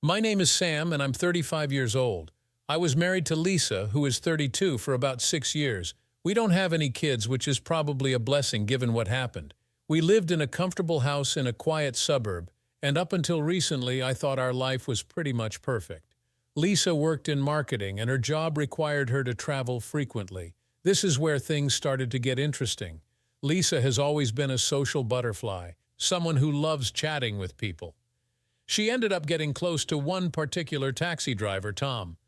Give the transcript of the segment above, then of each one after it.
My name is Sam, and I'm 35 years old. I was married to Lisa, who is 32, for about 6 years. We don't have any kids, which is probably a blessing given what happened. We lived in a comfortable house in a quiet suburb, and up until recently I thought our life was pretty much perfect. Lisa worked in marketing, and her job required her to travel frequently. This is where things started to get interesting. Lisa has always been a social butterfly, someone who loves chatting with people. She ended up getting close to one particular taxi driver, Tom.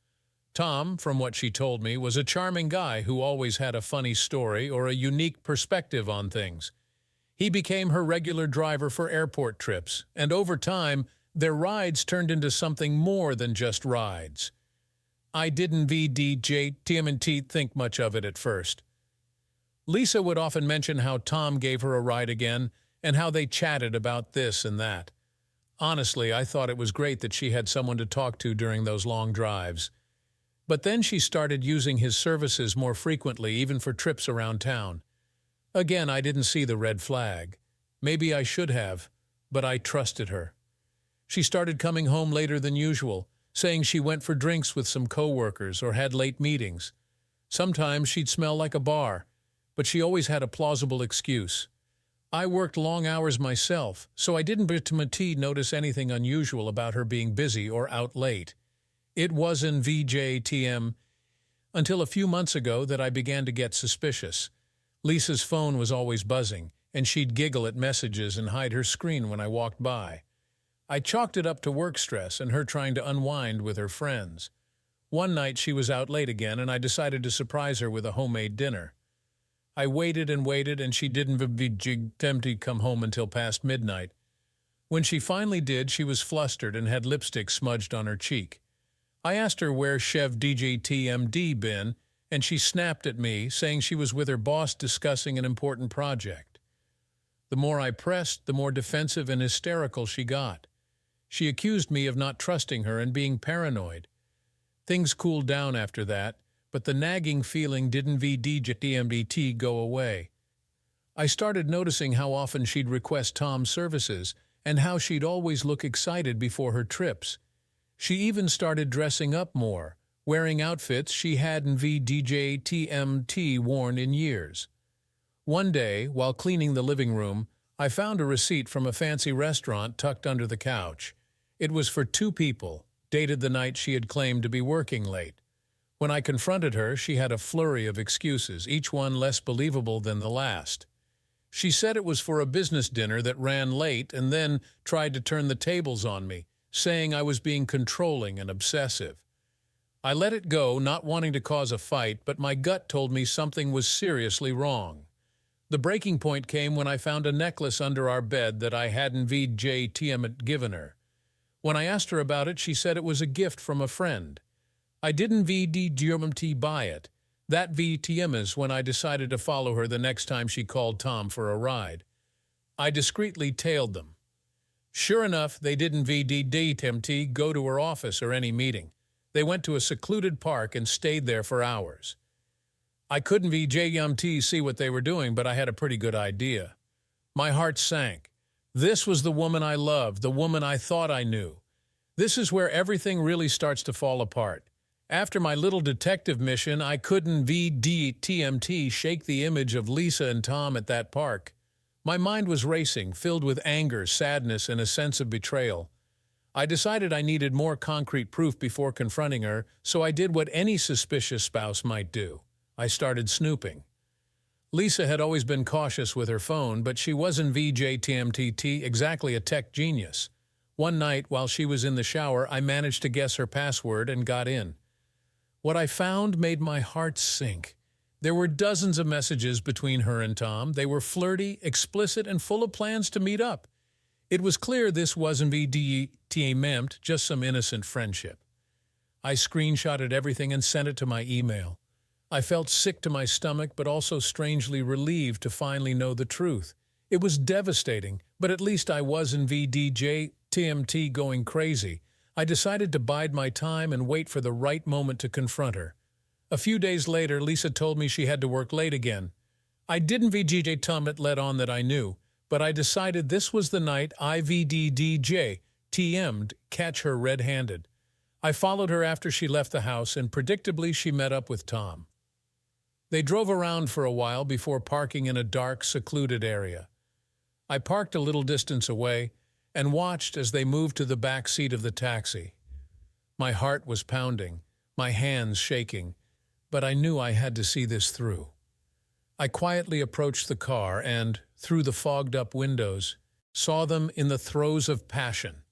Tom, from what she told me, was a charming guy who always had a funny story or a unique perspective on things. He became her regular driver for airport trips, and over time, their rides turned into something more than just rides. I didn't VDJ think much of it at first. Lisa would often mention how Tom gave her a ride again and how they chatted about this and that. Honestly, I thought it was great that she had someone to talk to during those long drives. But then she started using his services more frequently, even for trips around town. Again, I didn't see the red flag. Maybe I should have, but I trusted her. She started coming home later than usual, saying she went for drinks with some coworkers or had late meetings. Sometimes she'd smell like a bar, but she always had a plausible excuse. I worked long hours myself, so I didn't notice anything unusual about her being busy or out late. It wasn't VJTM until a few months ago that I began to get suspicious. Lisa's phone was always buzzing, and she'd giggle at messages and hide her screen when I walked by. I chalked it up to work stress and her trying to unwind with her friends. One night she was out late again, and I decided to surprise her with a homemade dinner. I waited and waited, and she didn't come home until past midnight. When she finally did, she was flustered and had lipstick smudged on her cheek. I asked her where Chef DJTMD been, and she snapped at me, saying she was with her boss discussing an important project. The more I pressed, the more defensive and hysterical she got. She accused me of not trusting her and being paranoid. Things cooled down after that, but the nagging feeling didn't VDJTMDT go away. I started noticing how often she'd request Tom's services and how she'd always look excited before her trips. She even started dressing up more, wearing outfits she hadn't VDJTMT worn in years. One day, while cleaning the living room, I found a receipt from a fancy restaurant tucked under the couch. It was for 2 people, dated the night she had claimed to be working late. When I confronted her, she had a flurry of excuses, each one less believable than the last. She said it was for a business dinner that ran late and then tried to turn the tables on me, saying I was being controlling and obsessive. I let it go, not wanting to cause a fight, but my gut told me something was seriously wrong. The breaking point came when I found a necklace under our bed that I hadn't given her. When I asked her about it, she said it was a gift from a friend. I didn't VDGMT buy it. That VTM is when I decided to follow her the next time she called Tom for a ride. I discreetly tailed them. Sure enough, they didn't VDTMT go to her office or any meeting. They went to a secluded park and stayed there for hours. I couldn't VJMT see what they were doing, but I had a pretty good idea. My heart sank. This was the woman I loved, the woman I thought I knew. This is where everything really starts to fall apart. After my little detective mission, I couldn't VDTMT shake the image of Lisa and Tom at that park. My mind was racing, filled with anger, sadness, and a sense of betrayal. I decided I needed more concrete proof before confronting her, so I did what any suspicious spouse might do. I started snooping. Lisa had always been cautious with her phone, but she wasn't VJTMTT exactly a tech genius. One night, while she was in the shower, I managed to guess her password and got in. What I found made my heart sink. There were dozens of messages between her and Tom. They were flirty, explicit, and full of plans to meet up. It was clear this wasn't VDTMT, just some innocent friendship. I screenshotted everything and sent it to my email. I felt sick to my stomach, but also strangely relieved to finally know the truth. It was devastating, but at least I wasn't VDJTMT going crazy. I decided to bide my time and wait for the right moment to confront her. A few days later, Lisa told me she had to work late again. I didn't VJTMT let on that I knew, but I decided this was the night I VDDJ TM'd, catch her red-handed. I followed her after she left the house, and predictably she met up with Tom. They drove around for a while before parking in a dark, secluded area. I parked a little distance away and watched as they moved to the back seat of the taxi. My heart was pounding, my hands shaking, but I knew I had to see this through. I quietly approached the car and, through the fogged-up windows, saw them in the throes of passion.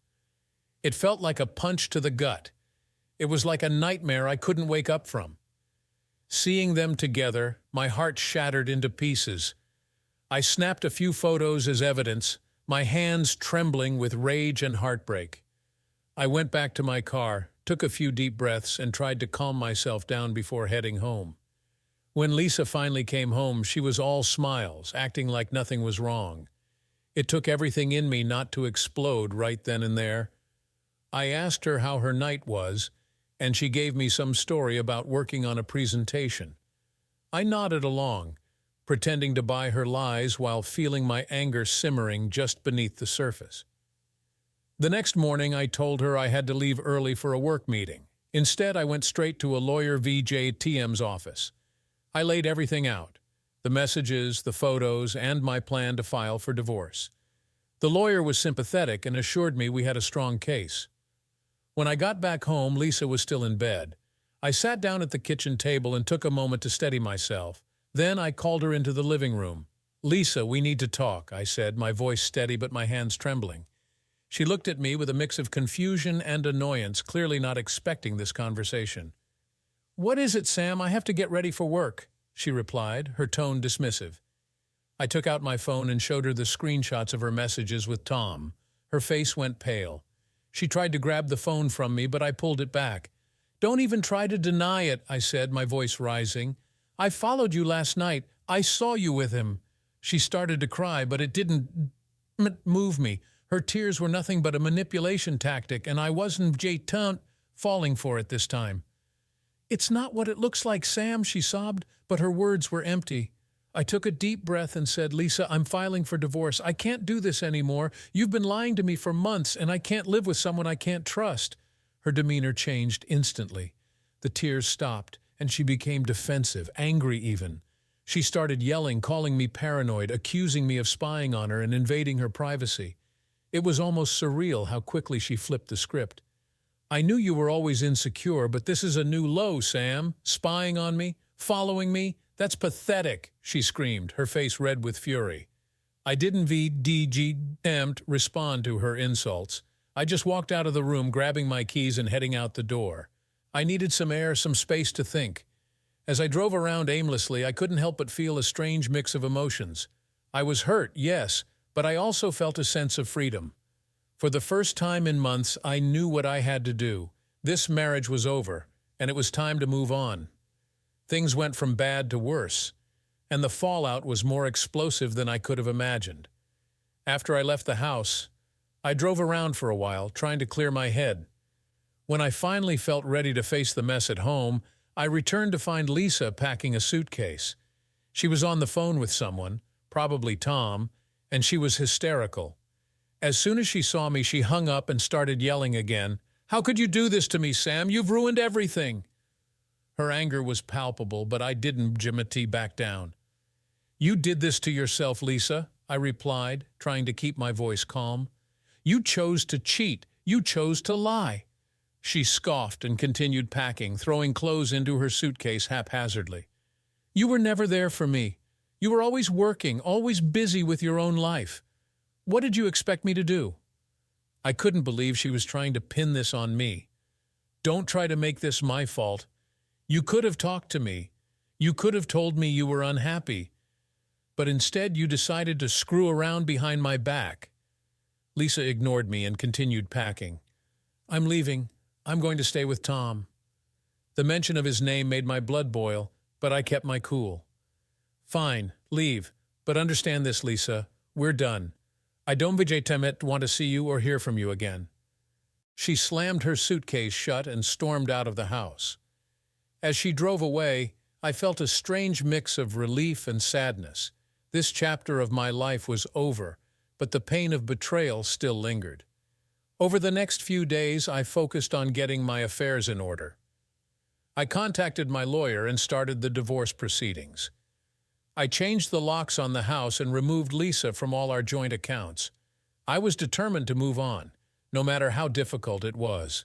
It felt like a punch to the gut. It was like a nightmare I couldn't wake up from. Seeing them together, my heart shattered into pieces. I snapped a few photos as evidence, my hands trembling with rage and heartbreak. I went back to my car, took a few deep breaths, and tried to calm myself down before heading home. When Lisa finally came home, she was all smiles, acting like nothing was wrong. It took everything in me not to explode right then and there. I asked her how her night was, and she gave me some story about working on a presentation. I nodded along, pretending to buy her lies while feeling my anger simmering just beneath the surface. The next morning, I told her I had to leave early for a work meeting. Instead, I went straight to a lawyer VJ TM's office. I laid everything out, the messages, the photos, and my plan to file for divorce. The lawyer was sympathetic and assured me we had a strong case. When I got back home, Lisa was still in bed. I sat down at the kitchen table and took a moment to steady myself. Then I called her into the living room. "Lisa, we need to talk," I said, my voice steady but my hands trembling. She looked at me with a mix of confusion and annoyance, clearly not expecting this conversation. "What is it, Sam? I have to get ready for work," she replied, her tone dismissive. I took out my phone and showed her the screenshots of her messages with Tom. Her face went pale. She tried to grab the phone from me, but I pulled it back. "Don't even try to deny it," I said, my voice rising. "I followed you last night. I saw you with him." She started to cry, but it didn't move me. Her tears were nothing but a manipulation tactic, and I wasn't falling for it this time. "It's not what it looks like, Sam," she sobbed, but her words were empty. I took a deep breath and said, "Lisa, I'm filing for divorce. I can't do this anymore. You've been lying to me for months, and I can't live with someone I can't trust." Her demeanor changed instantly. The tears stopped, and she became defensive, angry even. She started yelling, calling me paranoid, accusing me of spying on her and invading her privacy. It was almost surreal how quickly she flipped the script. "I knew you were always insecure, but this is a new low, Sam. Spying on me? Following me? That's pathetic," she screamed, her face red with fury. I didn't respond to her insults. I just walked out of the room, grabbing my keys and heading out the door. I needed some air, some space to think. As I drove around aimlessly, I couldn't help but feel a strange mix of emotions. I was hurt, yes, but I also felt a sense of freedom. For the first time in months, I knew what I had to do. This marriage was over, and it was time to move on. Things went from bad to worse, and the fallout was more explosive than I could have imagined. After I left the house, I drove around for a while, trying to clear my head. When I finally felt ready to face the mess at home, I returned to find Lisa packing a suitcase. She was on the phone with someone, probably Tom, and she was hysterical. As soon as she saw me, she hung up and started yelling again. "How could you do this to me, Sam? You've ruined everything." Her anger was palpable, but I didn't back down. "You did this to yourself, Lisa," I replied, trying to keep my voice calm. "You chose to cheat. You chose to lie." She scoffed and continued packing, throwing clothes into her suitcase haphazardly. "You were never there for me. You were always working, always busy with your own life. What did you expect me to do?" I couldn't believe she was trying to pin this on me. "Don't try to make this my fault. You could have talked to me. You could have told me you were unhappy. But instead you decided to screw around behind my back." Lisa ignored me and continued packing. "I'm leaving. I'm going to stay with Tom." The mention of his name made my blood boil, but I kept my cool. "Fine, leave. But understand this, Lisa. We're done. I don't want to see you or hear from you again." She slammed her suitcase shut and stormed out of the house. As she drove away, I felt a strange mix of relief and sadness. This chapter of my life was over, but the pain of betrayal still lingered. Over the next few days, I focused on getting my affairs in order. I contacted my lawyer and started the divorce proceedings. I changed the locks on the house and removed Lisa from all our joint accounts. I was determined to move on, no matter how difficult it was.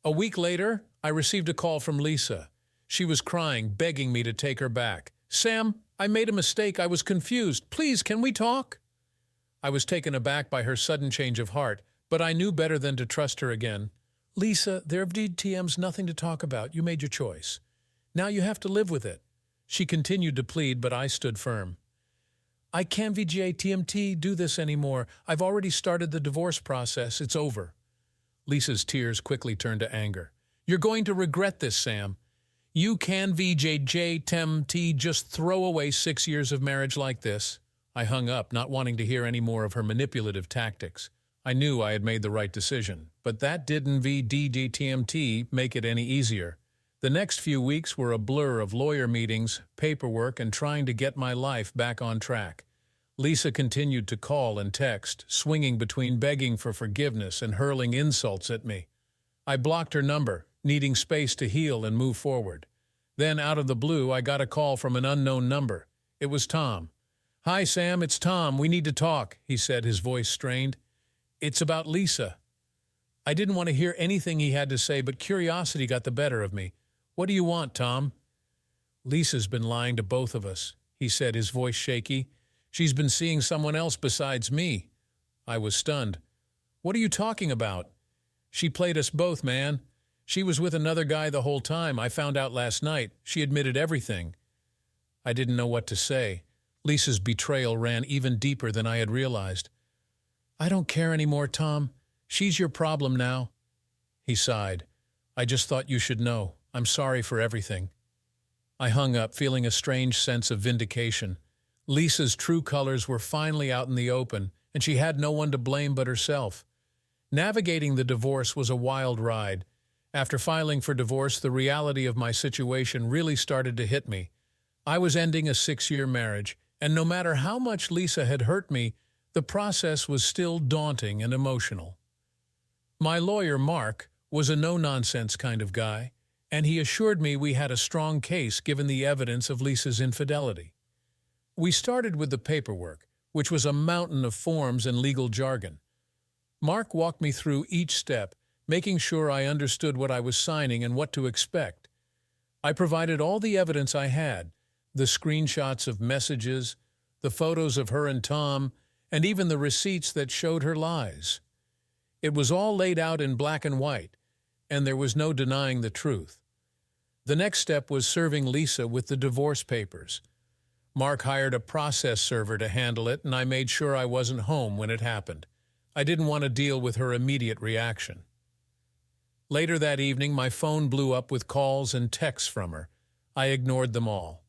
A week later, I received a call from Lisa. She was crying, begging me to take her back. "Sam, I made a mistake. I was confused. Please, can we talk?" I was taken aback by her sudden change of heart, but I knew better than to trust her again. "Lisa, there are DTM's nothing to talk about. You made your choice. Now you have to live with it." She continued to plead, but I stood firm. "I can't VGA TMT do this anymore. I've already started the divorce process. It's over." Lisa's tears quickly turned to anger. "You're going to regret this, Sam. You can VJJ TMT just throw away 6 years of marriage like this." I hung up, not wanting to hear any more of her manipulative tactics. I knew I had made the right decision, but that didn't VDDTMT make it any easier. The next few weeks were a blur of lawyer meetings, paperwork, and trying to get my life back on track. Lisa continued to call and text, swinging between begging for forgiveness and hurling insults at me. I blocked her number, needing space to heal and move forward. Then, out of the blue, I got a call from an unknown number. It was Tom. "Hi, Sam, it's Tom. We need to talk," he said, his voice strained. "It's about Lisa." I didn't want to hear anything he had to say, but curiosity got the better of me. "What do you want, Tom?" "Lisa's been lying to both of us," he said, his voice shaky. "She's been seeing someone else besides me." I was stunned. "What are you talking about?" "She played us both, man. She was with another guy the whole time. I found out last night. She admitted everything." I didn't know what to say. Lisa's betrayal ran even deeper than I had realized. "I don't care anymore, Tom. She's your problem now." He sighed. "I just thought you should know. I'm sorry for everything." I hung up, feeling a strange sense of vindication. Lisa's true colors were finally out in the open, and she had no one to blame but herself. Navigating the divorce was a wild ride. After filing for divorce, the reality of my situation really started to hit me. I was ending a 6-year marriage, and no matter how much Lisa had hurt me, the process was still daunting and emotional. My lawyer, Mark, was a no-nonsense kind of guy, and he assured me we had a strong case given the evidence of Lisa's infidelity. We started with the paperwork, which was a mountain of forms and legal jargon. Mark walked me through each step, making sure I understood what I was signing and what to expect. I provided all the evidence I had, the screenshots of messages, the photos of her and Tom, and even the receipts that showed her lies. It was all laid out in black and white, and there was no denying the truth. The next step was serving Lisa with the divorce papers. Mark hired a process server to handle it, and I made sure I wasn't home when it happened. I didn't want to deal with her immediate reaction. Later that evening, my phone blew up with calls and texts from her. I ignored them all.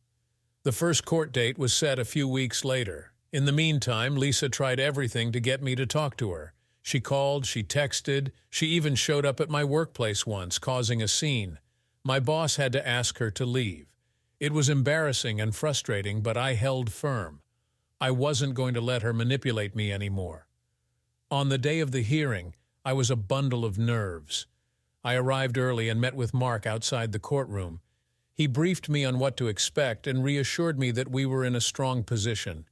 The first court date was set a few weeks later. In the meantime, Lisa tried everything to get me to talk to her. She called, she texted, she even showed up at my workplace once, causing a scene. My boss had to ask her to leave. It was embarrassing and frustrating, but I held firm. I wasn't going to let her manipulate me anymore. On the day of the hearing, I was a bundle of nerves. I arrived early and met with Mark outside the courtroom. He briefed me on what to expect and reassured me that we were in a strong position.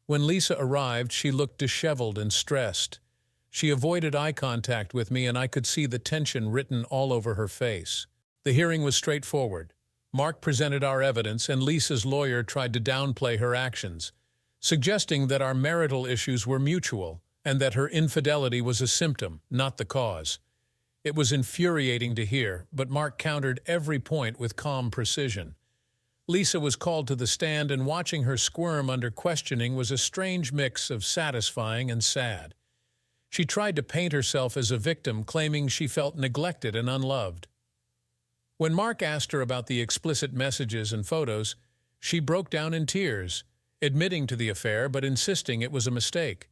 When Lisa arrived, she looked disheveled and stressed. She avoided eye contact with me, and I could see the tension written all over her face. The hearing was straightforward. Mark presented our evidence, and Lisa's lawyer tried to downplay her actions, suggesting that our marital issues were mutual and that her infidelity was a symptom, not the cause. It was infuriating to hear, but Mark countered every point with calm precision. Lisa was called to the stand, and watching her squirm under questioning was a strange mix of satisfying and sad. She tried to paint herself as a victim, claiming she felt neglected and unloved. When Mark asked her about the explicit messages and photos, she broke down in tears, admitting to the affair but insisting it was a mistake.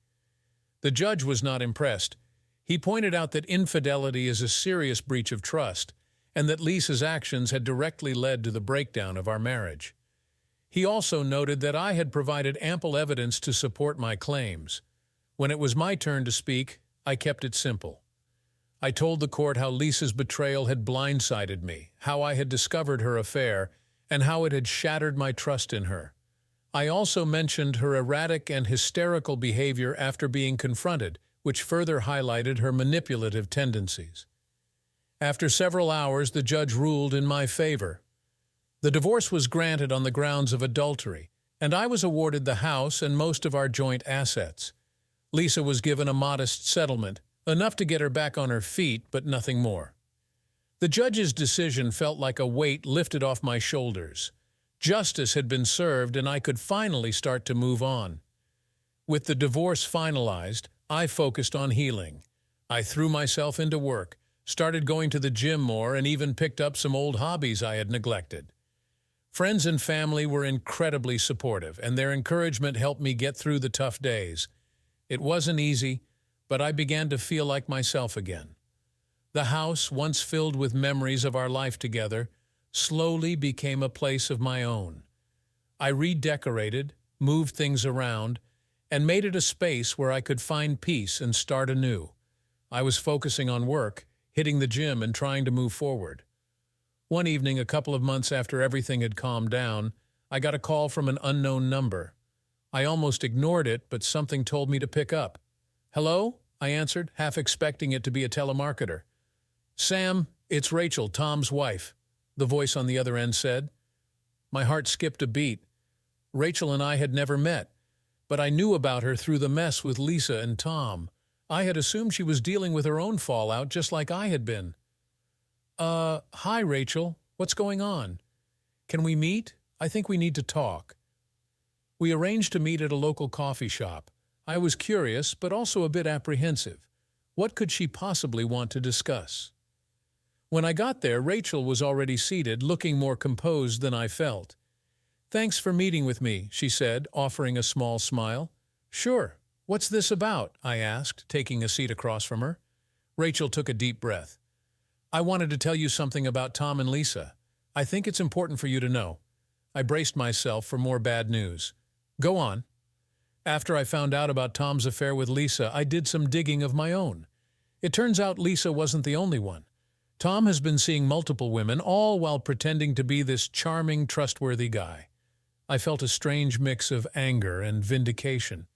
The judge was not impressed. He pointed out that infidelity is a serious breach of trust, and that Lisa's actions had directly led to the breakdown of our marriage. He also noted that I had provided ample evidence to support my claims. When it was my turn to speak, I kept it simple. I told the court how Lisa's betrayal had blindsided me, how I had discovered her affair, and how it had shattered my trust in her. I also mentioned her erratic and hysterical behavior after being confronted, which further highlighted her manipulative tendencies. After several hours, the judge ruled in my favor. The divorce was granted on the grounds of adultery, and I was awarded the house and most of our joint assets. Lisa was given a modest settlement, enough to get her back on her feet, but nothing more. The judge's decision felt like a weight lifted off my shoulders. Justice had been served, and I could finally start to move on. With the divorce finalized, I focused on healing. I threw myself into work, started going to the gym more, and even picked up some old hobbies I had neglected. Friends and family were incredibly supportive, and their encouragement helped me get through the tough days. It wasn't easy, but I began to feel like myself again. The house, once filled with memories of our life together, slowly became a place of my own. I redecorated, moved things around, and made it a space where I could find peace and start anew. I was focusing on work, hitting the gym, and trying to move forward. One evening, a couple of months after everything had calmed down, I got a call from an unknown number. I almost ignored it, but something told me to pick up. "Hello?" I answered, half expecting it to be a telemarketer. "Sam, it's Rachel, Tom's wife," the voice on the other end said. My heart skipped a beat. Rachel and I had never met, but I knew about her through the mess with Lisa and Tom. I had assumed she was dealing with her own fallout just like I had been. Hi, Rachel. What's going on? Can we meet? I think we need to talk." We arranged to meet at a local coffee shop. I was curious, but also a bit apprehensive. What could she possibly want to discuss? When I got there, Rachel was already seated, looking more composed than I felt. "Thanks for meeting with me," she said, offering a small smile. "Sure. What's this about?" I asked, taking a seat across from her. Rachel took a deep breath. "I wanted to tell you something about Tom and Lisa. I think it's important for you to know." I braced myself for more bad news. "Go on." After I found out about Tom's affair with Lisa, I did some digging of my own. It turns out Lisa wasn't the only one. Tom has been seeing multiple women, all while pretending to be this charming, trustworthy guy. I felt a strange mix of anger and vindication.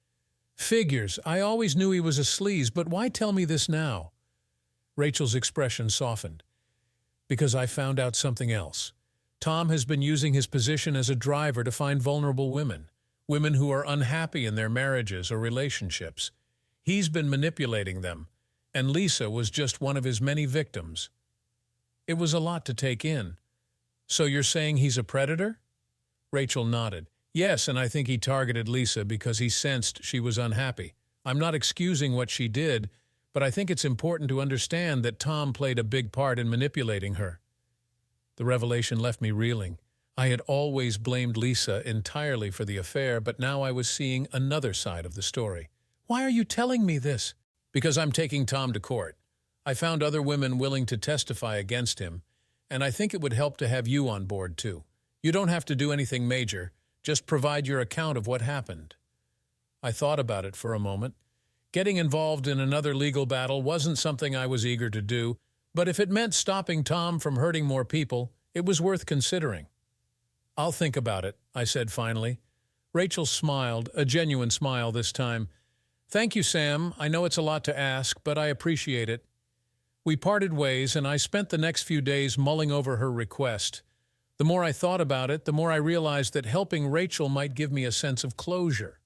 "Figures, I always knew he was a sleaze, but why tell me this now?" Rachel's expression softened. "Because I found out something else. Tom has been using his position as a driver to find vulnerable women, women who are unhappy in their marriages or relationships. He's been manipulating them, and Lisa was just one of his many victims." It was a lot to take in. "So you're saying he's a predator?" Rachel nodded. "Yes, and I think he targeted Lisa because he sensed she was unhappy. I'm not excusing what she did, but I think it's important to understand that Tom played a big part in manipulating her." The revelation left me reeling. I had always blamed Lisa entirely for the affair, but now I was seeing another side of the story. "Why are you telling me this?" "Because I'm taking Tom to court. I found other women willing to testify against him, and I think it would help to have you on board too. You don't have to do anything major, just provide your account of what happened." I thought about it for a moment. Getting involved in another legal battle wasn't something I was eager to do, but if it meant stopping Tom from hurting more people, it was worth considering. "I'll think about it," I said finally. Rachel smiled, a genuine smile this time. "Thank you, Sam. I know it's a lot to ask, but I appreciate it." We parted ways, and I spent the next few days mulling over her request. The more I thought about it, the more I realized that helping Rachel might give me a sense of closure.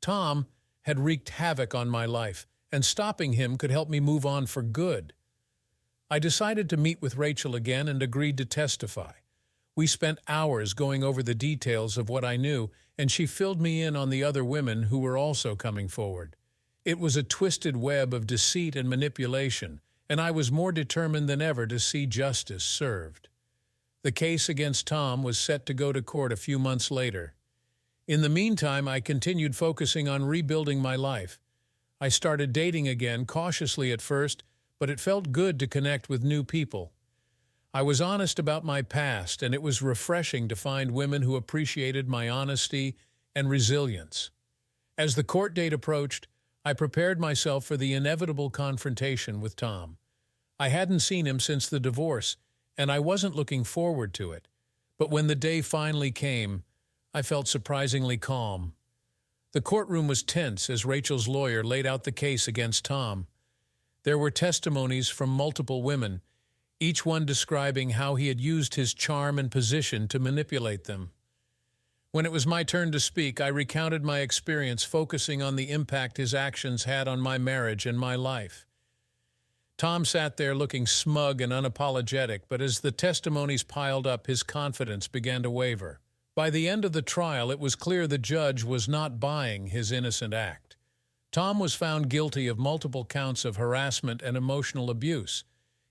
Tom had wreaked havoc on my life, and stopping him could help me move on for good. I decided to meet with Rachel again and agreed to testify. We spent hours going over the details of what I knew, and she filled me in on the other women who were also coming forward. It was a twisted web of deceit and manipulation, and I was more determined than ever to see justice served. The case against Tom was set to go to court a few months later. In the meantime, I continued focusing on rebuilding my life. I started dating again, cautiously at first, but it felt good to connect with new people. I was honest about my past, and it was refreshing to find women who appreciated my honesty and resilience. As the court date approached, I prepared myself for the inevitable confrontation with Tom. I hadn't seen him since the divorce, and I wasn't looking forward to it. But when the day finally came, I felt surprisingly calm. The courtroom was tense as Rachel's lawyer laid out the case against Tom. There were testimonies from multiple women, each one describing how he had used his charm and position to manipulate them. When it was my turn to speak, I recounted my experience, focusing on the impact his actions had on my marriage and my life. Tom sat there looking smug and unapologetic, but as the testimonies piled up, his confidence began to waver. By the end of the trial, it was clear the judge was not buying his innocent act. Tom was found guilty of multiple counts of harassment and emotional abuse.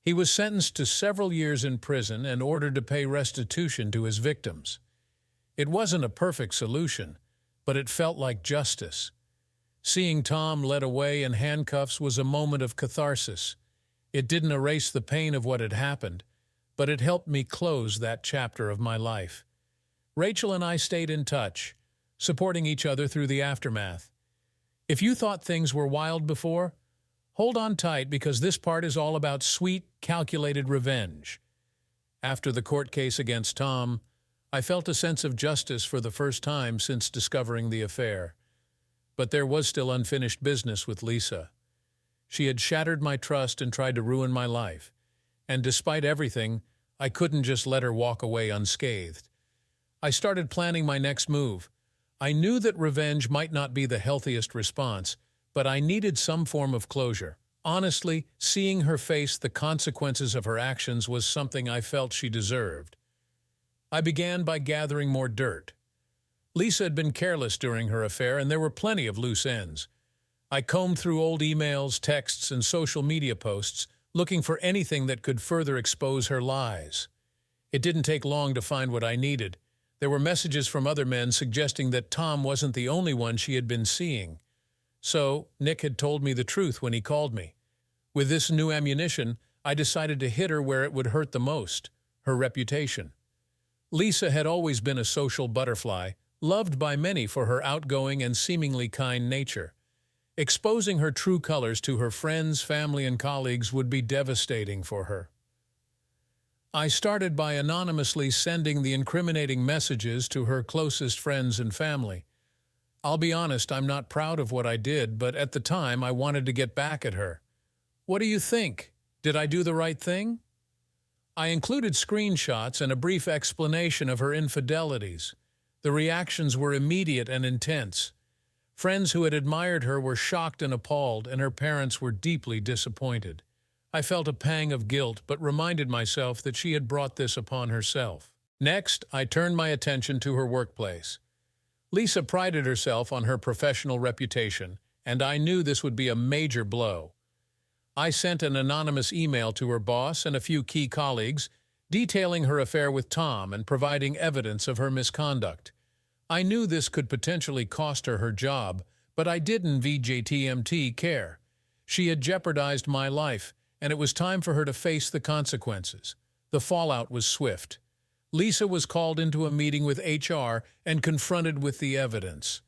He was sentenced to several years in prison and ordered to pay restitution to his victims. It wasn't a perfect solution, but it felt like justice. Seeing Tom led away in handcuffs was a moment of catharsis. It didn't erase the pain of what had happened, but it helped me close that chapter of my life. Rachel and I stayed in touch, supporting each other through the aftermath. If you thought things were wild before, hold on tight, because this part is all about sweet, calculated revenge. After the court case against Tom, I felt a sense of justice for the first time since discovering the affair. But there was still unfinished business with Lisa. She had shattered my trust and tried to ruin my life. And despite everything, I couldn't just let her walk away unscathed. I started planning my next move. I knew that revenge might not be the healthiest response, but I needed some form of closure. Honestly, seeing her face the consequences of her actions was something I felt she deserved. I began by gathering more dirt. Lisa had been careless during her affair, and there were plenty of loose ends. I combed through old emails, texts, and social media posts, looking for anything that could further expose her lies. It didn't take long to find what I needed. There were messages from other men suggesting that Tom wasn't the only one she had been seeing. So, Nick had told me the truth when he called me. With this new ammunition, I decided to hit her where it would hurt the most: her reputation. Lisa had always been a social butterfly, loved by many for her outgoing and seemingly kind nature. Exposing her true colors to her friends, family, and colleagues would be devastating for her. I started by anonymously sending the incriminating messages to her closest friends and family. I'll be honest, I'm not proud of what I did, but at the time I wanted to get back at her. What do you think? Did I do the right thing? I included screenshots and a brief explanation of her infidelities. The reactions were immediate and intense. Friends who had admired her were shocked and appalled, and her parents were deeply disappointed. I felt a pang of guilt, but reminded myself that she had brought this upon herself. Next, I turned my attention to her workplace. Lisa prided herself on her professional reputation, and I knew this would be a major blow. I sent an anonymous email to her boss and a few key colleagues, detailing her affair with Tom and providing evidence of her misconduct. I knew this could potentially cost her her job, but I didn't VJTMT care. She had jeopardized my life, and it was time for her to face the consequences. The fallout was swift. Lisa was called into a meeting with HR and confronted with the evidence.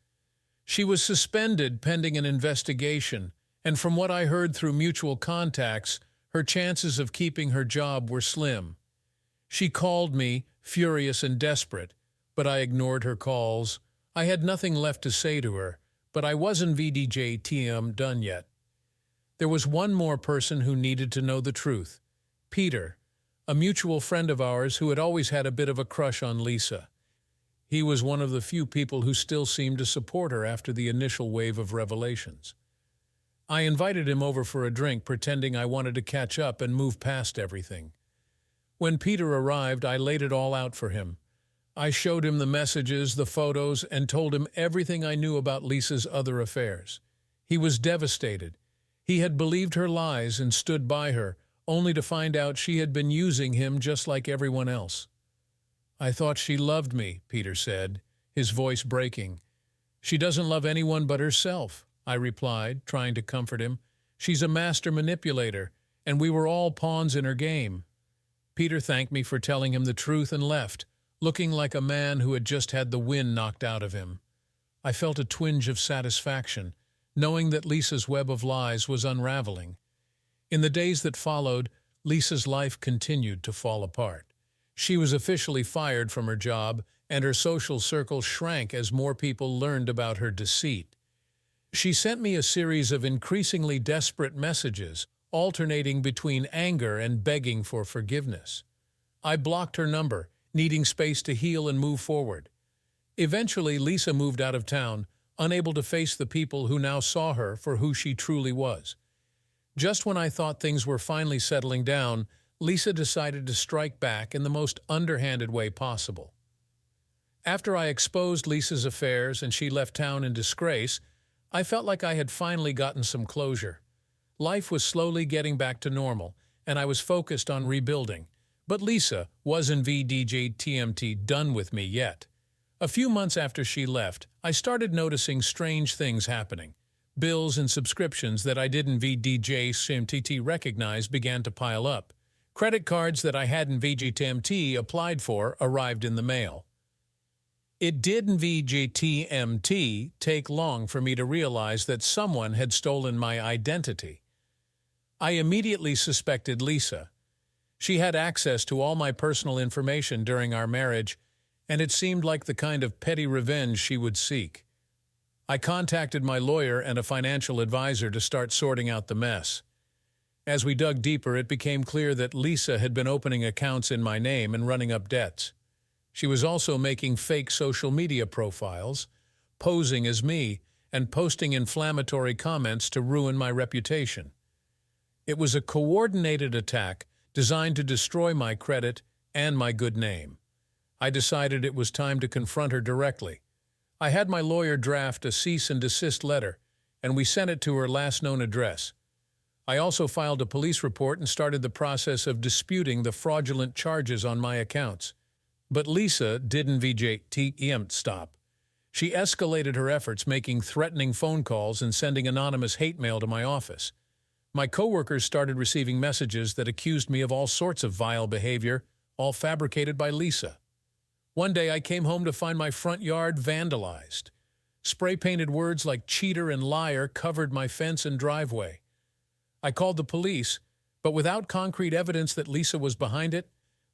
She was suspended pending an investigation, and from what I heard through mutual contacts, her chances of keeping her job were slim. She called me, furious and desperate, but I ignored her calls. I had nothing left to say to her, but I wasn't VDJTM done yet. There was one more person who needed to know the truth: Peter, a mutual friend of ours who had always had a bit of a crush on Lisa. He was one of the few people who still seemed to support her after the initial wave of revelations. I invited him over for a drink, pretending I wanted to catch up and move past everything. When Peter arrived, I laid it all out for him. I showed him the messages, the photos, and told him everything I knew about Lisa's other affairs. He was devastated. He had believed her lies and stood by her, only to find out she had been using him just like everyone else. "I thought she loved me," Peter said, his voice breaking. "She doesn't love anyone but herself," I replied, trying to comfort him. "She's a master manipulator, and we were all pawns in her game." Peter thanked me for telling him the truth and left, looking like a man who had just had the wind knocked out of him. I felt a twinge of satisfaction, knowing that Lisa's web of lies was unraveling. In the days that followed, Lisa's life continued to fall apart. She was officially fired from her job, and her social circle shrank as more people learned about her deceit. She sent me a series of increasingly desperate messages, alternating between anger and begging for forgiveness. I blocked her number, needing space to heal and move forward. Eventually, Lisa moved out of town, unable to face the people who now saw her for who she truly was. Just when I thought things were finally settling down, Lisa decided to strike back in the most underhanded way possible. After I exposed Lisa's affairs and she left town in disgrace, I felt like I had finally gotten some closure. Life was slowly getting back to normal, and I was focused on rebuilding. But Lisa wasn't VDJTMT done with me yet. A few months after she left, I started noticing strange things happening. Bills and subscriptions that I didn't VDJTMT recognize began to pile up. Credit cards that I hadn't VDJTMT applied for arrived in the mail. It didn't VDJTMT take long for me to realize that someone had stolen my identity. I immediately suspected Lisa. She had access to all my personal information during our marriage, and it seemed like the kind of petty revenge she would seek. I contacted my lawyer and a financial advisor to start sorting out the mess. As we dug deeper, it became clear that Lisa had been opening accounts in my name and running up debts. She was also making fake social media profiles, posing as me, and posting inflammatory comments to ruin my reputation. It was a coordinated attack designed to destroy my credit and my good name. I decided it was time to confront her directly. I had my lawyer draft a cease and desist letter, and we sent it to her last known address. I also filed a police report and started the process of disputing the fraudulent charges on my accounts. But Lisa didn't VDJTMT stop. She escalated her efforts, making threatening phone calls and sending anonymous hate mail to my office. My coworkers started receiving messages that accused me of all sorts of vile behavior, all fabricated by Lisa. One day I came home to find my front yard vandalized. Spray-painted words like cheater and liar covered my fence and driveway. I called the police, but without concrete evidence that Lisa was behind it,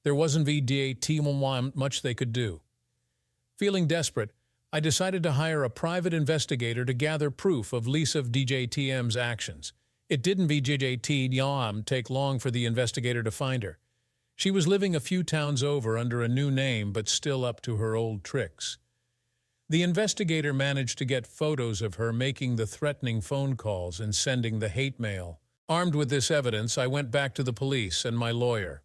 there wasn't VDJTMT much they could do. Feeling desperate, I decided to hire a private investigator to gather proof of Lisa DJTM's actions. It didn't VDJTMT take long for the investigator to find her. She was living a few towns over under a new name, but still up to her old tricks. The investigator managed to get photos of her making the threatening phone calls and sending the hate mail. Armed with this evidence, I went back to the police and my lawyer.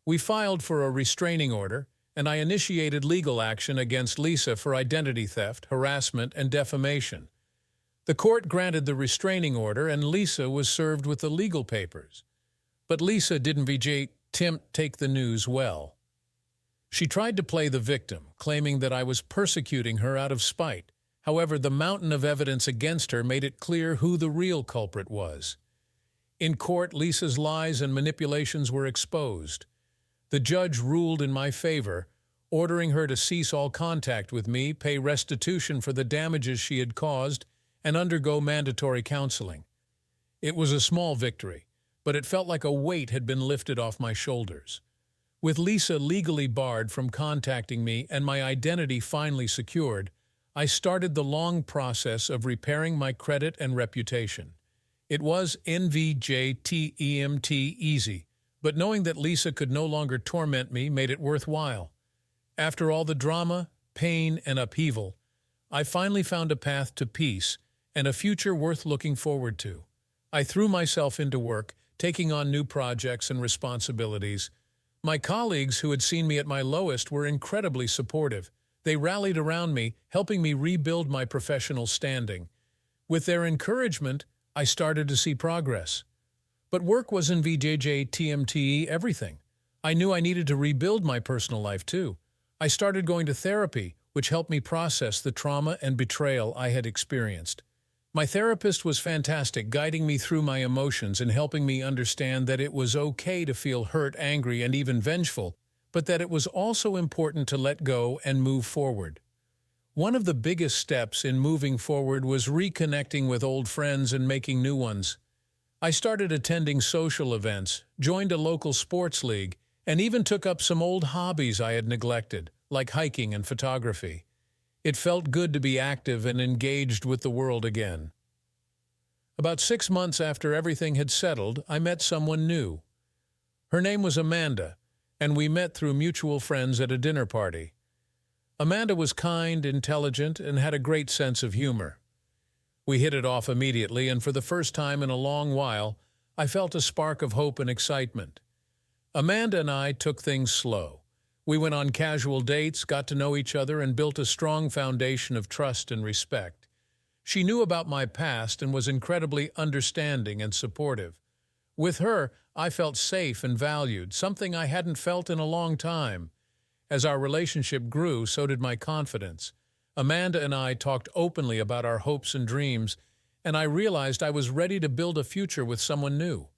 We filed for a restraining order, and I initiated legal action against Lisa for identity theft, harassment, and defamation. The court granted the restraining order, and Lisa was served with the legal papers. But Lisa didn't VDJTMT take the news well. She tried to play the victim, claiming that I was persecuting her out of spite. However, the mountain of evidence against her made it clear who the real culprit was. In court, Lisa's lies and manipulations were exposed. The judge ruled in my favor, ordering her to cease all contact with me, pay restitution for the damages she had caused, and undergo mandatory counseling. It was a small victory, but it felt like a weight had been lifted off my shoulders. With Lisa legally barred from contacting me and my identity finally secured, I started the long process of repairing my credit and reputation. It was NVDJTMT easy, but knowing that Lisa could no longer torment me made it worthwhile. After all the drama, pain, and upheaval, I finally found a path to peace and a future worth looking forward to. I threw myself into work, taking on new projects and responsibilities. My colleagues who had seen me at my lowest were incredibly supportive. They rallied around me, helping me rebuild my professional standing. With their encouragement, I started to see progress. But work wasn't VDJTMT everything. I knew I needed to rebuild my personal life too. I started going to therapy, which helped me process the trauma and betrayal I had experienced. My therapist was fantastic, guiding me through my emotions and helping me understand that it was okay to feel hurt, angry, and even vengeful, but that it was also important to let go and move forward. One of the biggest steps in moving forward was reconnecting with old friends and making new ones. I started attending social events, joined a local sports league, and even took up some old hobbies I had neglected, like hiking and photography. It felt good to be active and engaged with the world again. About 6 months after everything had settled, I met someone new. Her name was Amanda, and we met through mutual friends at a dinner party. Amanda was kind, intelligent, and had a great sense of humor. We hit it off immediately, and for the first time in a long while, I felt a spark of hope and excitement. Amanda and I took things slow. We went on casual dates, got to know each other, and built a strong foundation of trust and respect. She knew about my past and was incredibly understanding and supportive. With her, I felt safe and valued, something I hadn't felt in a long time. As our relationship grew, so did my confidence. Amanda and I talked openly about our hopes and dreams, and I realized I was ready to build a future with someone new.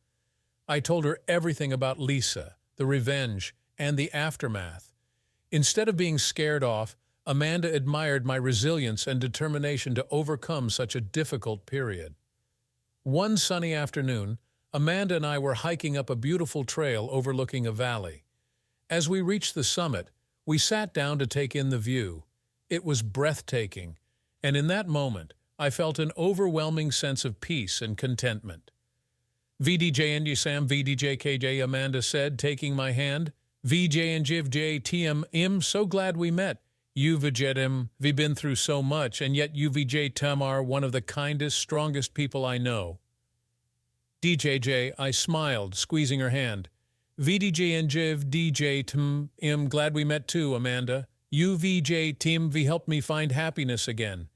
I told her everything about Lisa, the revenge, and the aftermath. Instead of being scared off, Amanda admired my resilience and determination to overcome such a difficult period. One sunny afternoon, Amanda and I were hiking up a beautiful trail overlooking a valley. As we reached the summit, we sat down to take in the view. It was breathtaking, and in that moment, I felt an overwhelming sense of peace and contentment. VDJ and Sam VDJ KJ, Amanda said, taking my hand. VJ and JivJ TM, so glad we met. You VJM, we been through so much, and yet you VJ Tamar, one of the kindest, strongest people I know. DJJ, I smiled, squeezing her hand. VDJ and Jiv DJ TM, glad we met too, Amanda. You VJ team, we helped me find happiness again.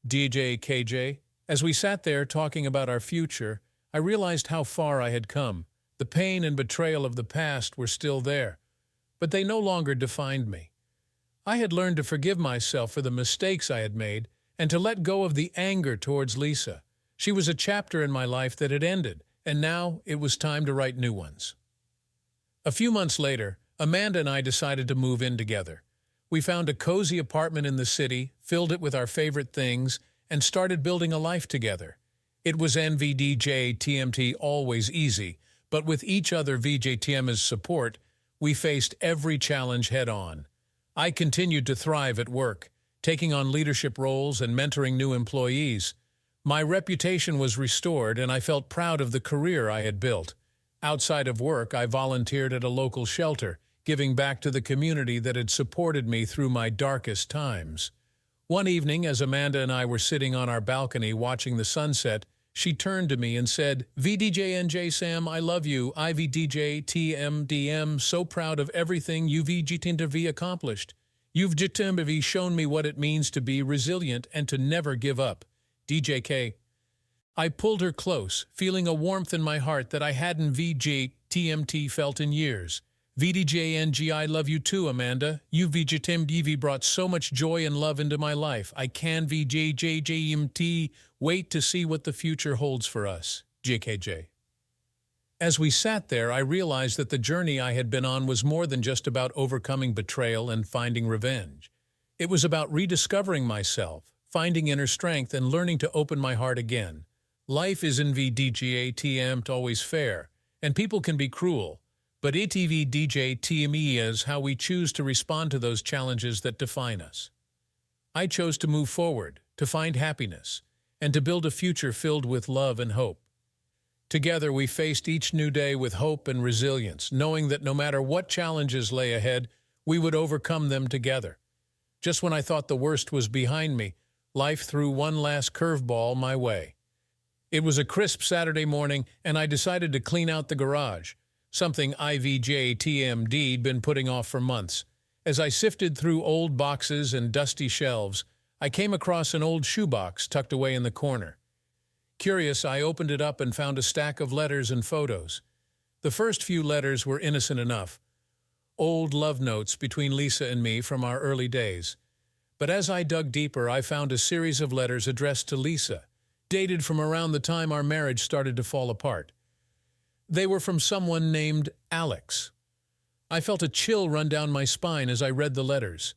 DJ KJ, as we sat there talking about our future, I realized how far I had come. The pain and betrayal of the past were still there, but they no longer defined me. I had learned to forgive myself for the mistakes I had made and to let go of the anger towards Lisa. She was a chapter in my life that had ended, and now it was time to write new ones. A few months later, Amanda and I decided to move in together. We found a cozy apartment in the city, filled it with our favorite things, and started building a life together. It was NVDJ TMT always easy, but with each other VJTM's support, we faced every challenge head-on. I continued to thrive at work, taking on leadership roles and mentoring new employees. My reputation was restored, and I felt proud of the career I had built. Outside of work, I volunteered at a local shelter, giving back to the community that had supported me through my darkest times. One evening, as Amanda and I were sitting on our balcony watching the sunset, she turned to me and said, VDJNJ Sam, I love you. IVDJ TMDM, so proud of everything you've accomplished. You've shown me what it means to be resilient and to never give up. DJK. I pulled her close, feeling a warmth in my heart that I hadn't VJTMT felt in years. VDJNG, I love you too, Amanda. You VJTMDV brought so much joy and love into my life. I can VJJJMT wait to see what the future holds for us. JKJ. As we sat there, I realized that the journey I had been on was more than just about overcoming betrayal and finding revenge. It was about rediscovering myself, finding inner strength, and learning to open my heart again. Life is in VDJTM always fair, and people can be cruel. But ATV DJ TME is how we choose to respond to those challenges that define us. I chose to move forward, to find happiness, and to build a future filled with love and hope. Together we faced each new day with hope and resilience, knowing that no matter what challenges lay ahead, we would overcome them together. Just when I thought the worst was behind me, life threw one last curveball my way. It was a crisp Saturday morning, and I decided to clean out the garage. Something IVJTMD'd been putting off for months. As I sifted through old boxes and dusty shelves, I came across an old shoebox tucked away in the corner. Curious, I opened it up and found a stack of letters and photos. The first few letters were innocent enough. Old love notes between Lisa and me from our early days. But as I dug deeper, I found a series of letters addressed to Lisa, dated from around the time our marriage started to fall apart. They were from someone named Alex. I felt a chill run down my spine as I read the letters.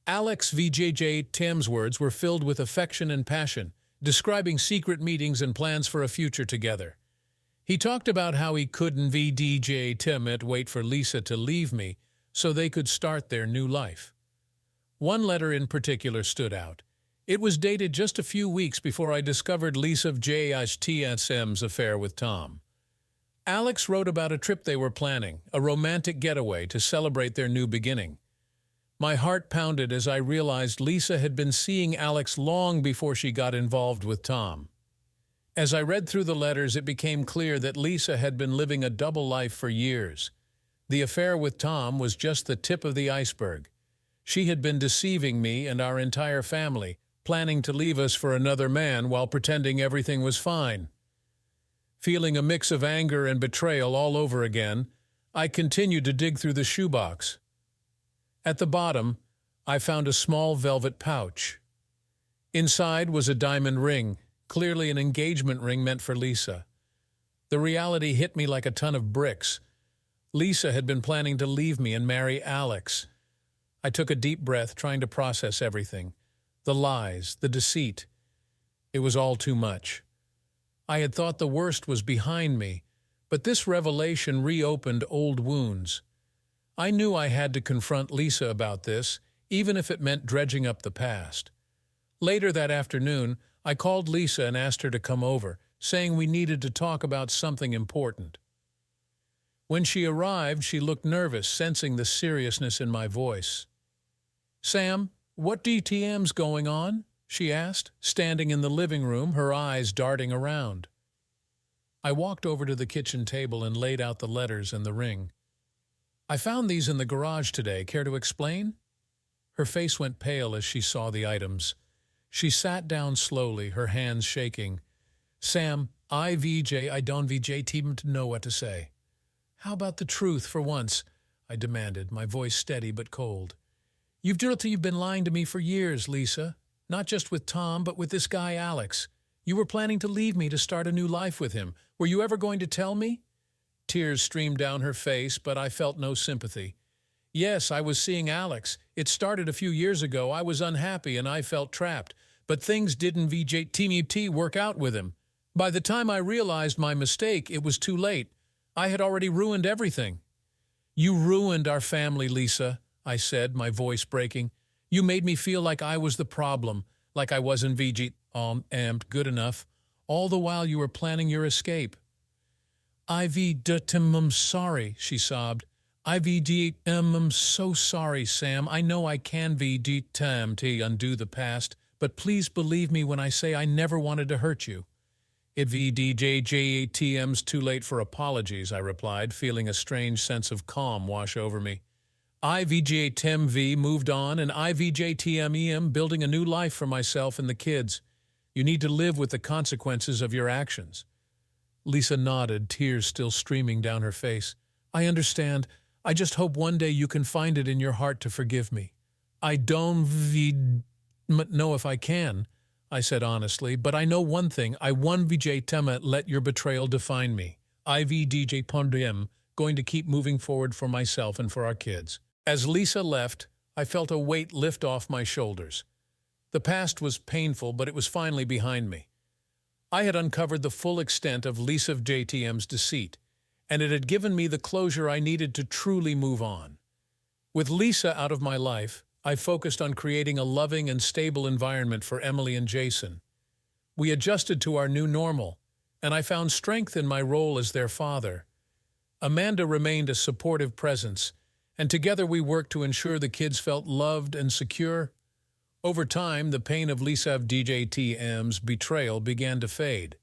Alex VJJ Tam's words were filled with affection and passion, describing secret meetings and plans for a future together. He talked about how he couldn't VDJ Timit wait for Lisa to leave me so they could start their new life. One letter in particular stood out. It was dated just a few weeks before I discovered Lisa JHTSM's affair with Tom. Alex wrote about a trip they were planning, a romantic getaway to celebrate their new beginning. My heart pounded as I realized Lisa had been seeing Alex long before she got involved with Tom. As I read through the letters, it became clear that Lisa had been living a double life for years. The affair with Tom was just the tip of the iceberg. She had been deceiving me and our entire family, planning to leave us for another man while pretending everything was fine. Feeling a mix of anger and betrayal all over again, I continued to dig through the shoebox. At the bottom, I found a small velvet pouch. Inside was a diamond ring, clearly an engagement ring meant for Lisa. The reality hit me like a ton of bricks. Lisa had been planning to leave me and marry Alex. I took a deep breath, trying to process everything. The lies, the deceit. It was all too much. I had thought the worst was behind me, but this revelation reopened old wounds. I knew I had to confront Lisa about this, even if it meant dredging up the past. Later that afternoon, I called Lisa and asked her to come over, saying we needed to talk about something important. When she arrived, she looked nervous, sensing the seriousness in my voice. "Sam, what DTM's going on?" she asked, standing in the living room, her eyes darting around. I walked over to the kitchen table and laid out the letters and the ring. "I found these in the garage today. Care to explain?" Her face went pale as she saw the items. She sat down slowly, her hands shaking. "Sam, I don't team to know what to say." "How about the truth for once?" I demanded, my voice steady but cold. You've been lying to me for years, Lisa. Not just with Tom, but with this guy, Alex. You were planning to leave me to start a new life with him. Were you ever going to tell me?" Tears streamed down her face, but I felt no sympathy. "Yes, I was seeing Alex. It started a few years ago. I was unhappy and I felt trapped. But things didn't work out with him. By the time I realized my mistake, it was too late. I had already ruined everything." "You ruined our family, Lisa," I said, my voice breaking. "You made me feel like I was the problem, like I wasn't good enough, all the while you were planning your escape." "I'm sorry," she sobbed. "I'm so sorry, Sam. I know I can undo the past, but please believe me when I say I never wanted to hurt you." "It's too late for apologies," I replied, feeling a strange sense of calm wash over me. "IVJTMV moved on, and IVJTMEM building a new life for myself and the kids. You need to live with the consequences of your actions." Lisa nodded, tears still streaming down her face. "I understand. I just hope one day you can find it in your heart to forgive me." "I don't know if I can," I said honestly, "but I know one thing. I won VJ let your betrayal define me. IVDJ going to keep moving forward for myself and for our kids." As Lisa left, I felt a weight lift off my shoulders. The past was painful, but it was finally behind me. I had uncovered the full extent of Lisa JTM's deceit, and it had given me the closure I needed to truly move on. With Lisa out of my life, I focused on creating a loving and stable environment for Emily and Jason. We adjusted to our new normal, and I found strength in my role as their father. Amanda remained a supportive presence, and together we worked to ensure the kids felt loved and secure. Over time, the pain of Lisa DJTM's betrayal began to fade.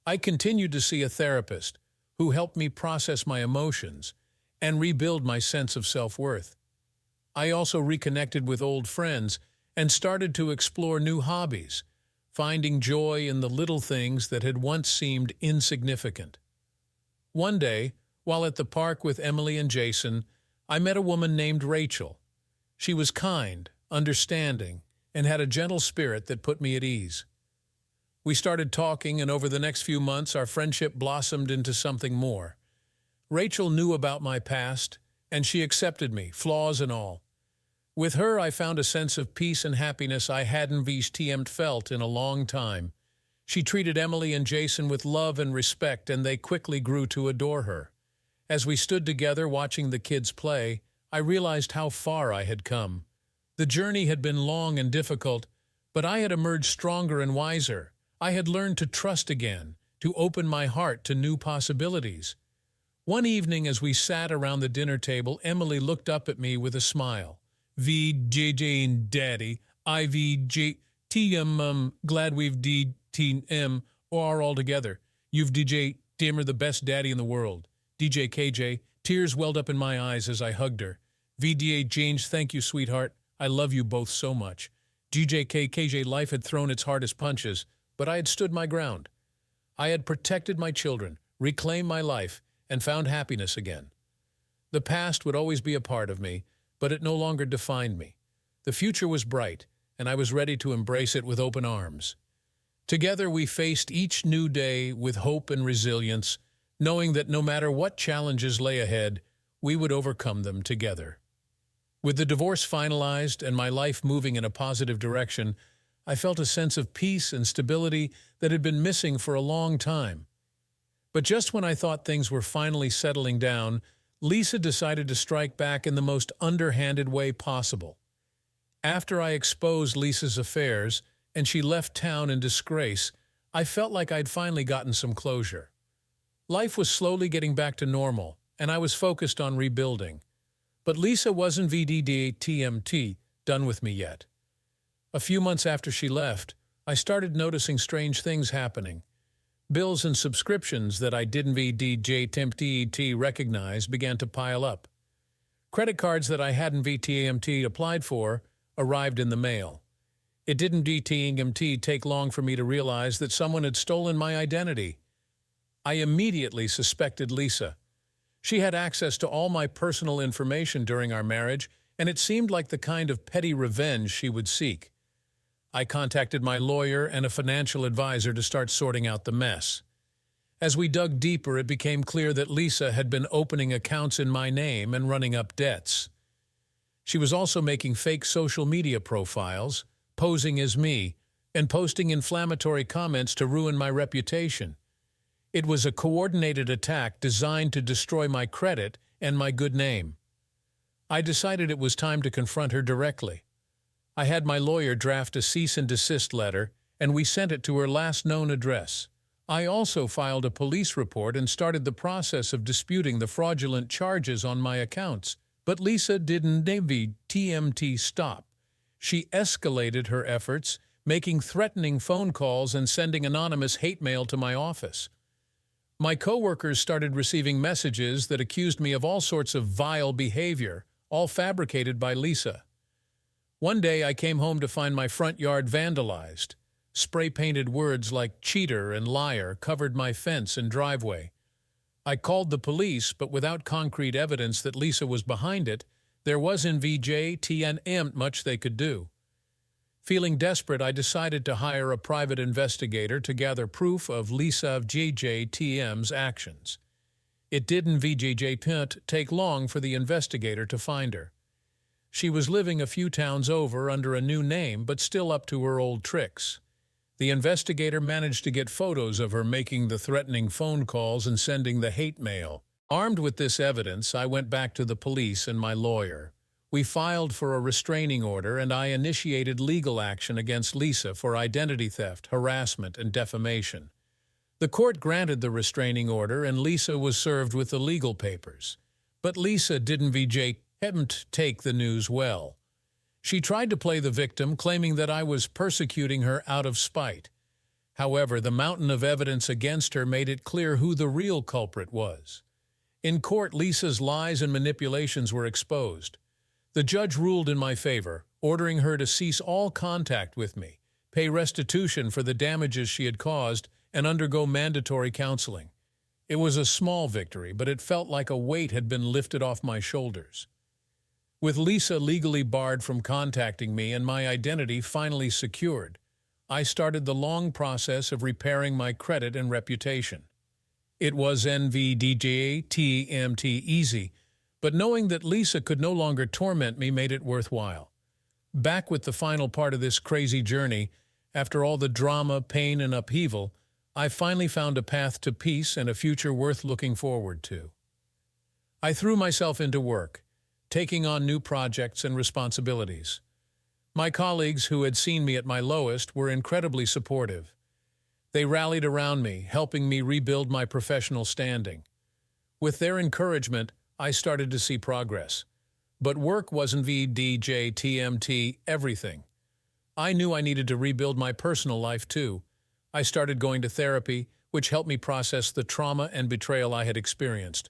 I continued to see a therapist who helped me process my emotions and rebuild my sense of self-worth. I also reconnected with old friends and started to explore new hobbies, finding joy in the little things that had once seemed insignificant. One day, while at the park with Emily and Jason, I met a woman named Rachel. She was kind, understanding, and had a gentle spirit that put me at ease. We started talking, and over the next few months, our friendship blossomed into something more. Rachel knew about my past, and she accepted me, flaws and all. With her, I found a sense of peace and happiness I hadn't felt in a long time. She treated Emily and Jason with love and respect, and they quickly grew to adore her. As we stood together watching the kids play, I realized how far I had come. The journey had been long and difficult, but I had emerged stronger and wiser. I had learned to trust again, to open my heart to new possibilities. One evening as we sat around the dinner table, Emily looked up at me with a smile. VJJ and Daddy, IVJTM, glad we've DTM, or all together. You've DJ Dimmer, the best daddy in the world. DJ KJ, tears welled up in my eyes as I hugged her. VDA James, thank you, sweetheart. I love you both so much. KJ, life had thrown its hardest punches, but I had stood my ground. I had protected my children, reclaimed my life, and found happiness again. The past would always be a part of me, but it no longer defined me. The future was bright, and I was ready to embrace it with open arms. Together we faced each new day with hope and resilience, knowing that no matter what challenges lay ahead, we would overcome them together. With the divorce finalized and my life moving in a positive direction, I felt a sense of peace and stability that had been missing for a long time. But just when I thought things were finally settling down, Lisa decided to strike back in the most underhanded way possible. After I exposed Lisa's affairs and she left town in disgrace, I felt like I'd finally gotten some closure. Life was slowly getting back to normal, and I was focused on rebuilding. But Lisa wasn't VDDTMT done with me yet. A few months after she left, I started noticing strange things happening. Bills and subscriptions that I didn't VDJTMT recognize began to pile up. Credit cards that I hadn't VTMT applied for arrived in the mail. It didn't VTMT take long for me to realize that someone had stolen my identity. I immediately suspected Lisa. She had access to all my personal information during our marriage, and it seemed like the kind of petty revenge she would seek. I contacted my lawyer and a financial advisor to start sorting out the mess. As we dug deeper, it became clear that Lisa had been opening accounts in my name and running up debts. She was also making fake social media profiles, posing as me, and posting inflammatory comments to ruin my reputation. It was a coordinated attack designed to destroy my credit and my good name. I decided it was time to confront her directly. I had my lawyer draft a cease and desist letter, and we sent it to her last known address. I also filed a police report and started the process of disputing the fraudulent charges on my accounts. But Lisa didn't TMT stop. She escalated her efforts, making threatening phone calls and sending anonymous hate mail to my office. My coworkers started receiving messages that accused me of all sorts of vile behavior, all fabricated by Lisa. One day I came home to find my front yard vandalized. Spray-painted words like cheater and liar covered my fence and driveway. I called the police, but without concrete evidence that Lisa was behind it, there wasn't VJTNM much they could do. Feeling desperate, I decided to hire a private investigator to gather proof of Lisa VJTM's actions. It didn't VJJ take long for the investigator to find her. She was living a few towns over under a new name, but still up to her old tricks. The investigator managed to get photos of her making the threatening phone calls and sending the hate mail. Armed with this evidence, I went back to the police and my lawyer. We filed for a restraining order, and I initiated legal action against Lisa for identity theft, harassment, and defamation. The court granted the restraining order, and Lisa was served with the legal papers. But Lisa didn't take the news well. She tried to play the victim, claiming that I was persecuting her out of spite. However, the mountain of evidence against her made it clear who the real culprit was. In court, Lisa's lies and manipulations were exposed. The judge ruled in my favor, ordering her to cease all contact with me, pay restitution for the damages she had caused, and undergo mandatory counseling. It was a small victory, but it felt like a weight had been lifted off my shoulders. With Lisa legally barred from contacting me and my identity finally secured, I started the long process of repairing my credit and reputation. It was NVDJTMT easy, but knowing that Lisa could no longer torment me made it worthwhile. Back with the final part of this crazy journey, After all the drama, pain, and upheaval, I finally found a path to peace and a future worth looking forward to. I threw myself into work, taking on new projects and responsibilities. My colleagues, who had seen me at my lowest, were incredibly supportive. They rallied around me, helping me rebuild my professional standing. With their encouragement, I started to see progress. But work wasn't VDJTMT everything. I knew I needed to rebuild my personal life too. I started going to therapy, which helped me process the trauma and betrayal I had experienced.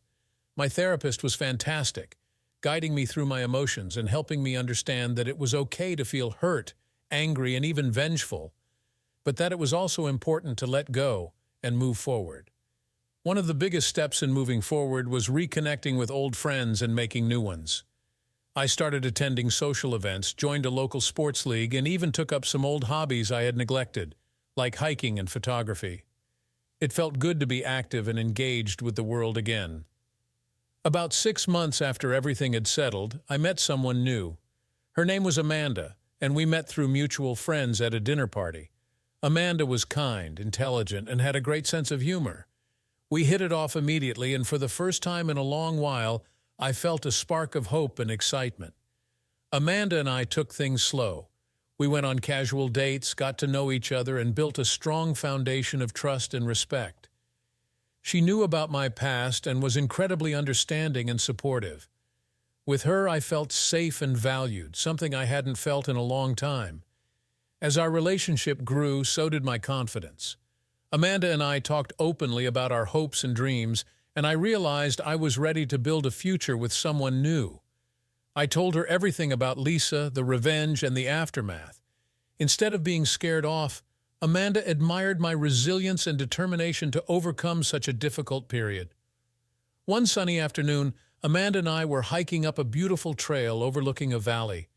My therapist was fantastic, guiding me through my emotions and helping me understand that it was okay to feel hurt, angry, and even vengeful, but that it was also important to let go and move forward. One of the biggest steps in moving forward was reconnecting with old friends and making new ones. I started attending social events, joined a local sports league, and even took up some old hobbies I had neglected, like hiking and photography. It felt good to be active and engaged with the world again. About 6 months after everything had settled, I met someone new. Her name was Amanda, and we met through mutual friends at a dinner party. Amanda was kind, intelligent, and had a great sense of humor. We hit it off immediately, and for the first time in a long while, I felt a spark of hope and excitement. Amanda and I took things slow. We went on casual dates, got to know each other, and built a strong foundation of trust and respect. She knew about my past and was incredibly understanding and supportive. With her, I felt safe and valued, something I hadn't felt in a long time. As our relationship grew, so did my confidence. Amanda and I talked openly about our hopes and dreams, and I realized I was ready to build a future with someone new. I told her everything about Lisa, the revenge, and the aftermath. Instead of being scared off, Amanda admired my resilience and determination to overcome such a difficult period. One sunny afternoon, Amanda and I were hiking up a beautiful trail overlooking a valley.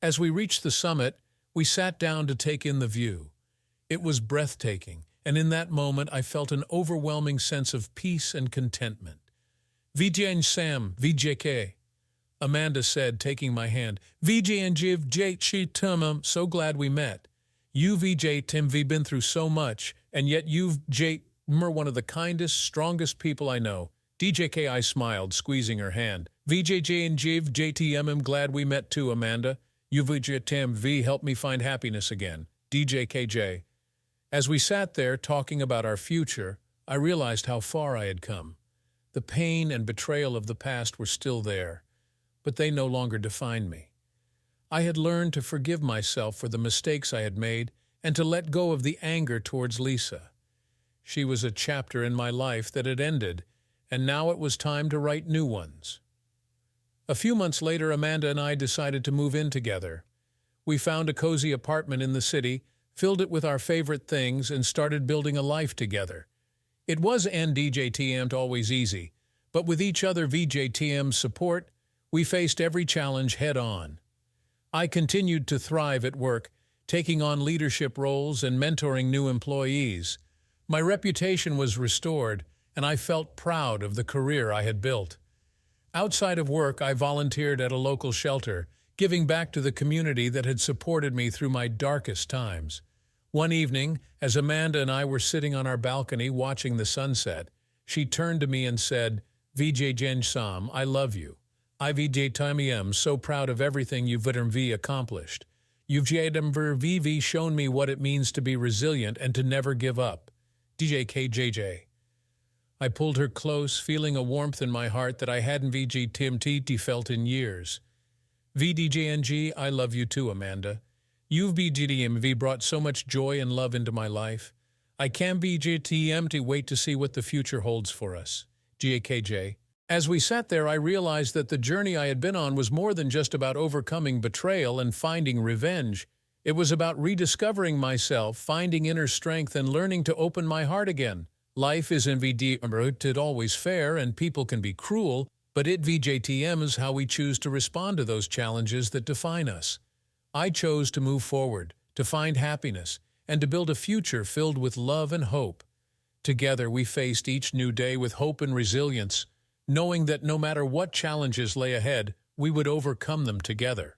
As we reached the summit, we sat down to take in the view. It was breathtaking, and in that moment I felt an overwhelming sense of peace and contentment. Vijay Sam, VJK, Amanda said, taking my hand. Vijay and Jiv J Tumam, so glad we met. You Vijay Tim, we've been through so much, and yet you've J are one of the kindest, strongest people I know. DJK, I smiled, squeezing her hand. VJJ and Jiv JTM, glad we met too, Amanda. You Vijay Tim V helped me find happiness again. DJKJ. As we sat there talking about our future, I realized how far I had come. The pain and betrayal of the past were still there, but they no longer defined me. I had learned to forgive myself for the mistakes I had made and to let go of the anger towards Lisa. She was a chapter in my life that had ended, and now it was time to write new ones. A few months later, Amanda and I decided to move in together. We found a cozy apartment in the city, filled it with our favorite things, and started building a life together. It was NDJTM always easy, but with each other VJTM's support, we faced every challenge head-on. I continued to thrive at work, taking on leadership roles and mentoring new employees. My reputation was restored, and I felt proud of the career I had built. Outside of work, I volunteered at a local shelter, giving back to the community that had supported me through my darkest times. One evening, as Amanda and I were sitting on our balcony watching the sunset, she turned to me and said, Vijay Jen Sam, I love you. I Vijay Time so proud of everything you've accomplished. You've VV shown me what it means to be resilient and to never give up. DJKJJ. I pulled her close, feeling a warmth in my heart that I hadn't felt in years. VDJNG, I love you too, Amanda. You've BGDMV brought so much joy and love into my life. I can't BGTM wait to see what the future holds for us. GAKJ. As we sat there, I realized that the journey I had been on was more than just about overcoming betrayal and finding revenge. It was about rediscovering myself, finding inner strength, and learning to open my heart again. Life is indeed always fair, and people can be cruel, but it VJTM is how we choose to respond to those challenges that define us. I chose to move forward, to find happiness, and to build a future filled with love and hope. Together we faced each new day with hope and resilience, knowing that no matter what challenges lay ahead, we would overcome them together.